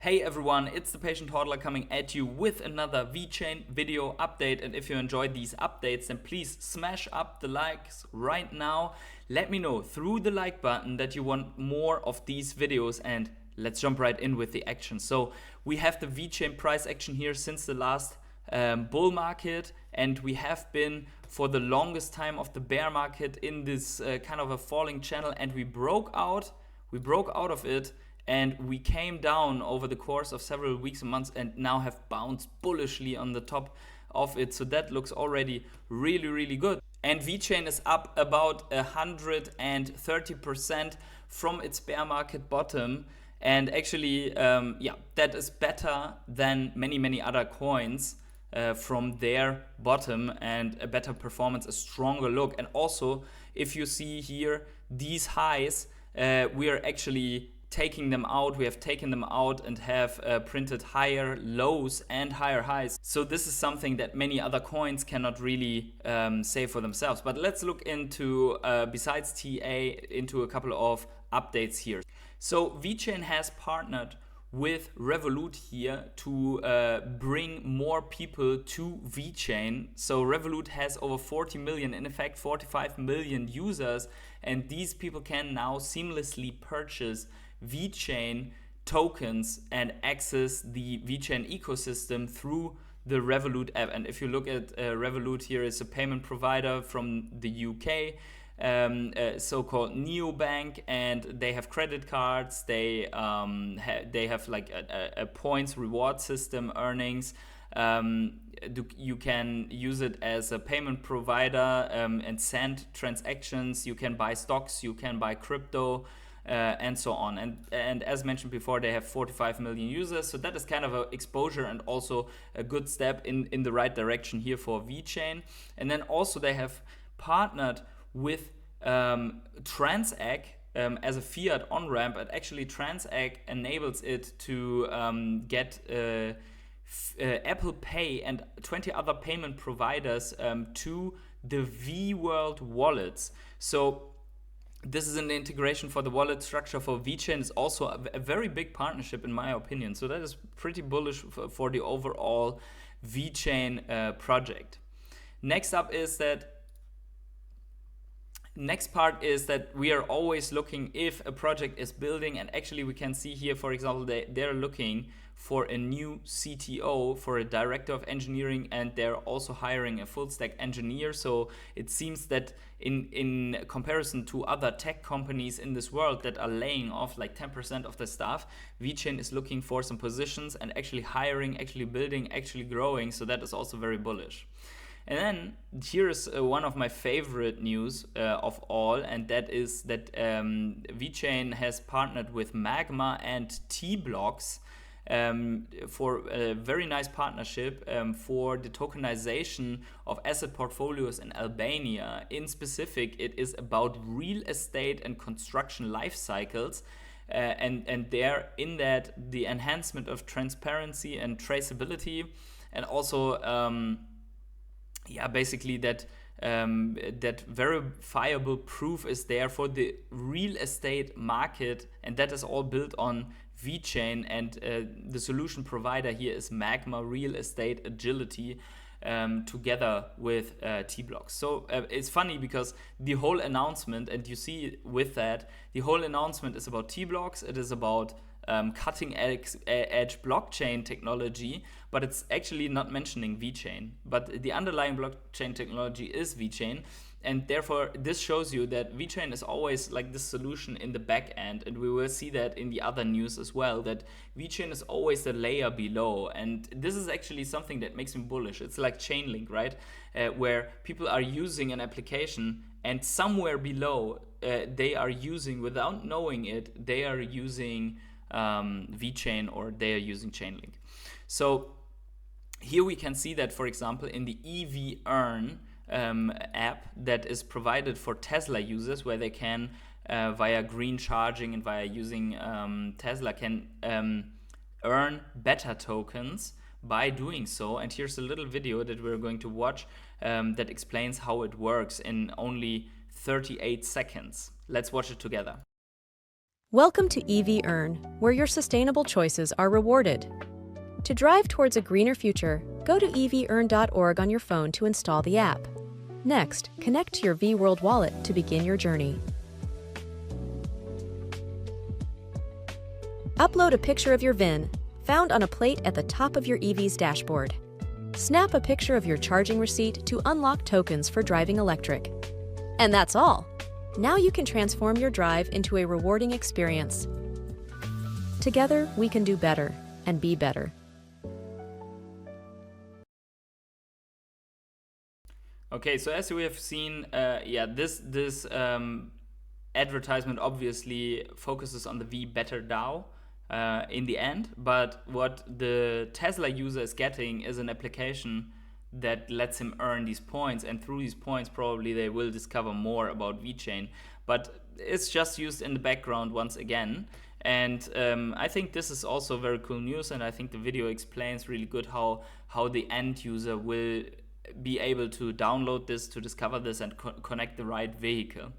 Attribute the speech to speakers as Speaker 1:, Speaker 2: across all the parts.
Speaker 1: Hey everyone, it's the Patient Hodler coming at you with another Vechain video update. And if you enjoyed these updates, then please smash up the likes right now. Let me know through the like button that you want more of these videos, and let's jump right in with the action. So we have the Vechain price action here since the last bull market, and we have been for the longest time of the bear market in this kind of a falling channel, and we broke out of it. And we came down over the course of several weeks and months and now have bounced bullishly on the top of it. So that looks already really, really good. And Vechain is up about 130% from its bear market bottom. And actually, that is better than many other coins from their bottom, and a better performance, a stronger look. And also, if you see here, these highs, we are actually taking them out. We have taken them out and have printed higher lows and higher highs. So this is something that many other coins cannot really say for themselves. But let's look into, besides TA, into a couple of updates here. So Vechain has partnered with Revolut here to bring more people to Vechain. So Revolut has over 40 million, in effect 45 million users, and these people can now seamlessly purchase Vechain tokens and access the Vechain ecosystem through the Revolut app. And if you look at Revolut, here is a payment provider from the UK, so-called neobank, and they have credit cards. They have like a points reward system, earnings. You can use it as a payment provider and send transactions. You can buy stocks, you can buy crypto, and so on. And as mentioned before, they have 45 million users, so that is kind of an exposure and also a good step in the right direction here for Vechain. And then also they have partnered with Transak as a fiat on-ramp, and actually Transak enables it to get Apple Pay and 20 other payment providers to the vWorld wallets. So this is an integration for the wallet structure for Vechain. It's also a very big partnership in my opinion. So that is pretty bullish for the overall Vechain project. Next part is that we are always looking if a project is building, and actually we can see here, for example, they're looking for a new CTO, for a director of engineering, and they're also hiring a full stack engineer. So it seems that in comparison to other tech companies in this world that are laying off like 10% of the staff, Vechain is looking for some positions and actually hiring, actually building, actually growing. So that is also very bullish. And then here's one of my favorite news of all, and that is that Vechain has partnered with Magma and T-Blocks for a very nice partnership for the tokenization of asset portfolios in Albania. In specific, it is about real estate and construction life cycles. And there, in that, the enhancement of transparency and traceability, and also basically that verifiable proof is there for the real estate market, and that is all built on Vechain. And the solution provider here is Magma Real Estate Agility, together with T-Blocks. So it's funny because the whole announcement, and you see with that, the whole announcement is about T-Blocks. It is about cutting edge blockchain technology, but it's actually not mentioning Vechain. But the underlying blockchain technology is Vechain, and therefore this shows you that Vechain is always like this solution in the back end, and we will see that in the other news as well, that Vechain is always the layer below. And this is actually something that makes me bullish. It's like Chainlink, right? Where people are using an application, and somewhere below they are using, without knowing it, they are using Vechain, or they are using Chainlink. So here we can see that, for example, in the EV Earn app that is provided for Tesla users, where they can via green charging and via using Tesla can earn better tokens by doing so. And here's a little video that we're going to watch that explains how it works in only 38 seconds. Let's watch it together.
Speaker 2: Welcome to EV Earn, where your sustainable choices are rewarded. To drive towards a greener future, go to evearn.org on your phone to install the app. Next, connect to your V-World wallet to begin your journey. Upload a picture of your VIN, found on a plate at the top of your EV's dashboard. Snap a picture of your charging receipt to unlock tokens for driving electric. And that's all. Now you can transform your drive into a rewarding experience. Together, we can do better and be better.
Speaker 1: Okay, so as we have seen, this advertisement obviously focuses on the V Better DAO in the end, but what the Tesla user is getting is an application that lets him earn these points, and through these points probably they will discover more about Vechain, but it's just used in the background once again. And I think this is also very cool news, and I think the video explains really good how the end user will be able to download this, to discover this, and connect the right vehicle.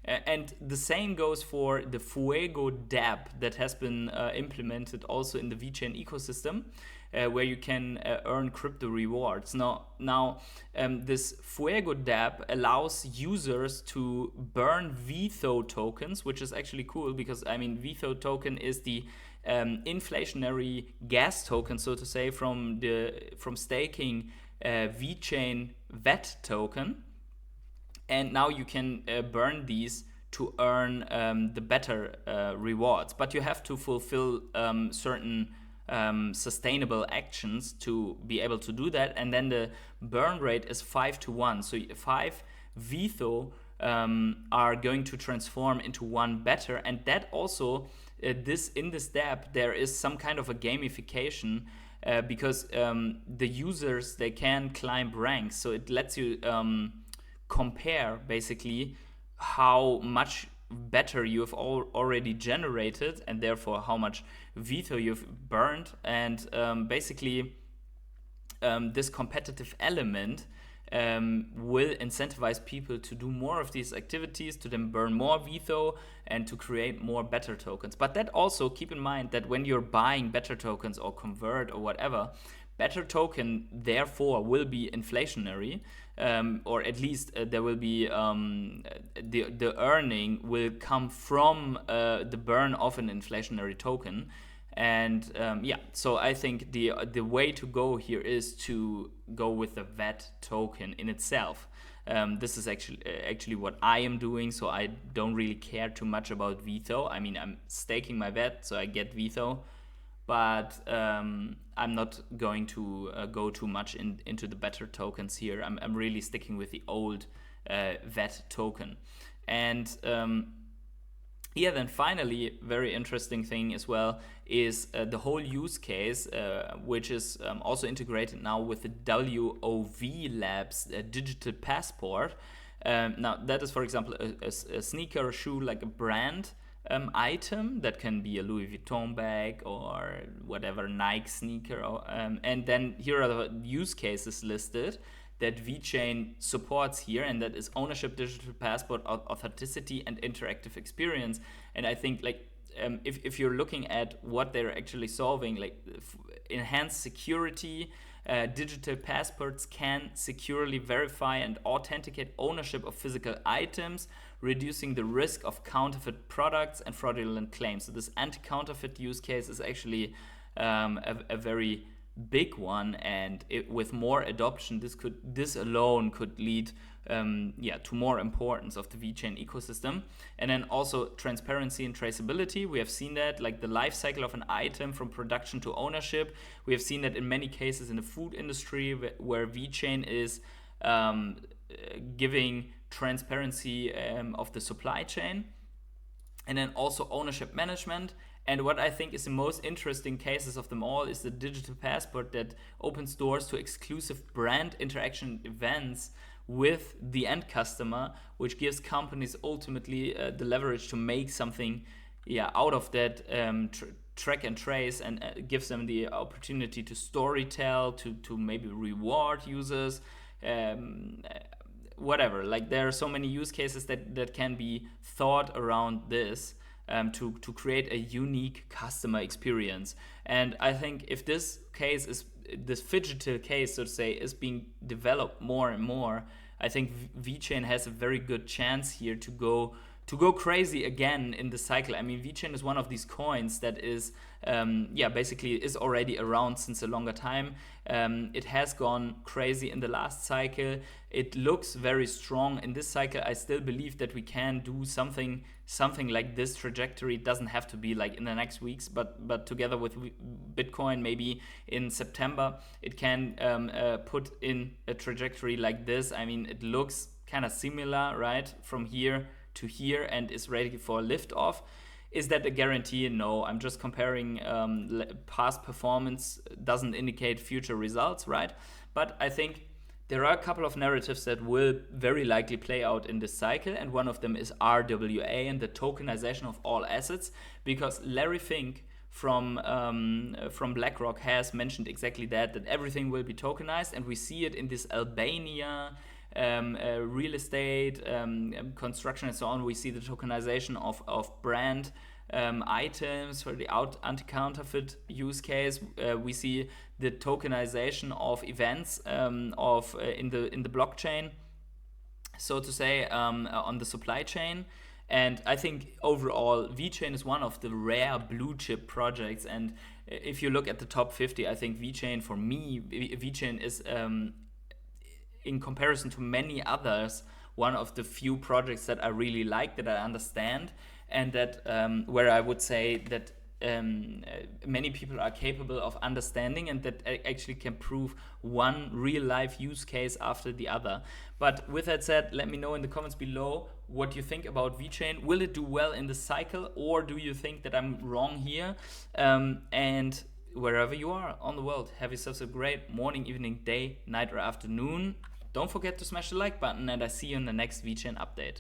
Speaker 1: And the same goes for the Fuego DApp that has been implemented also in the Vechain ecosystem, where you can earn crypto rewards. Now, this Fuego DApp allows users to burn VETHO tokens, which is actually cool because, I mean, VETHO token is the inflationary gas token, so to say, from staking Vechain VET token. And now you can burn these to earn the better rewards, but you have to fulfill certain sustainable actions to be able to do that, and then the burn rate is 5-to-1. So 5 VETHO are going to transform into 1 better, and that also in this DApp there is some kind of a gamification because the users, they can climb ranks, so it lets you compare basically how much better you have already generated, and therefore how much VETHO you've burned, and basically this competitive element will incentivize people to do more of these activities, to then burn more VETHO and to create more better tokens. But that also, keep in mind that when you're buying better tokens or convert or whatever, better token therefore will be inflationary, or at least there will be the earning will come from the burn of an inflationary token. And so I think the way to go here is to go with the VET token in itself. This is actually what I am doing, so I don't really care too much about VETHO. I mean, I'm staking my VET, so I get VETHO, but I'm not going to go too much into the better tokens here. I'm really sticking with the old VET token. And then finally, very interesting thing as well is the whole use case, which is also integrated now with the WOV Labs digital passport. Now, that is, for example, a sneaker, shoe, like a brand item that can be a Louis Vuitton bag or whatever, Nike sneaker. And then here are the use cases listed that Vechain supports here, and that is ownership, digital passport, authenticity, and interactive experience. And I think, like, if you're looking at what they're actually solving, like enhanced security, digital passports can securely verify and authenticate ownership of physical items, reducing the risk of counterfeit products and fraudulent claims. So this anti-counterfeit use case is actually a very big one, and with more adoption, this alone could lead to more importance of the Vechain ecosystem. And then also transparency and traceability. We have seen that, like the life cycle of an item from production to ownership. We have seen that in many cases in the food industry where Vechain is giving transparency of the supply chain. And then also ownership management. And what I think is the most interesting cases of them all is the digital passport that opens doors to exclusive brand interaction events with the end customer, which gives companies ultimately the leverage to make something out of that track and trace, and gives them the opportunity to storytell, to maybe reward users, whatever. Like, there are so many use cases that can be thought around this. to create a unique customer experience. And I think if this phygital case, so to say, is being developed more and more, I think Vechain has a very good chance here to go crazy again in the cycle. I mean, Vechain is one of these coins that is, basically is already around since a longer time. It has gone crazy in the last cycle. It looks very strong in this cycle. I still believe that we can do something like this trajectory. It doesn't have to be like in the next weeks, but together with Bitcoin, maybe in September, it can put in a trajectory like this. I mean, it looks kind of similar, right, from here to here, and is ready for a lift off. Is that a guarantee? No, I'm just comparing past performance, doesn't indicate future results, right? But I think there are a couple of narratives that will very likely play out in this cycle, and one of them is RWA and the tokenization of all assets, because Larry Fink from BlackRock has mentioned exactly that everything will be tokenized, and we see it in this Albania real estate, construction and so on. We see the tokenization of brand items for the anti-counterfeit use case. We see the tokenization of events in the blockchain, so to say, on the supply chain. And I think overall, Vechain is one of the rare blue chip projects. And if you look at the top 50, I think Vechain, for me, Vechain is in comparison to many others, one of the few projects that I really like, that I understand, and that where I would say that many people are capable of understanding, and that actually can prove one real life use case after the other. But with that said, let me know in the comments below what you think about Vechain. Will it do well in the cycle, or do you think that I'm wrong here? And wherever you are on the world, have yourselves a great morning, evening, day, night, or afternoon. Don't forget to smash the like button, and I see you in the next Vechain update.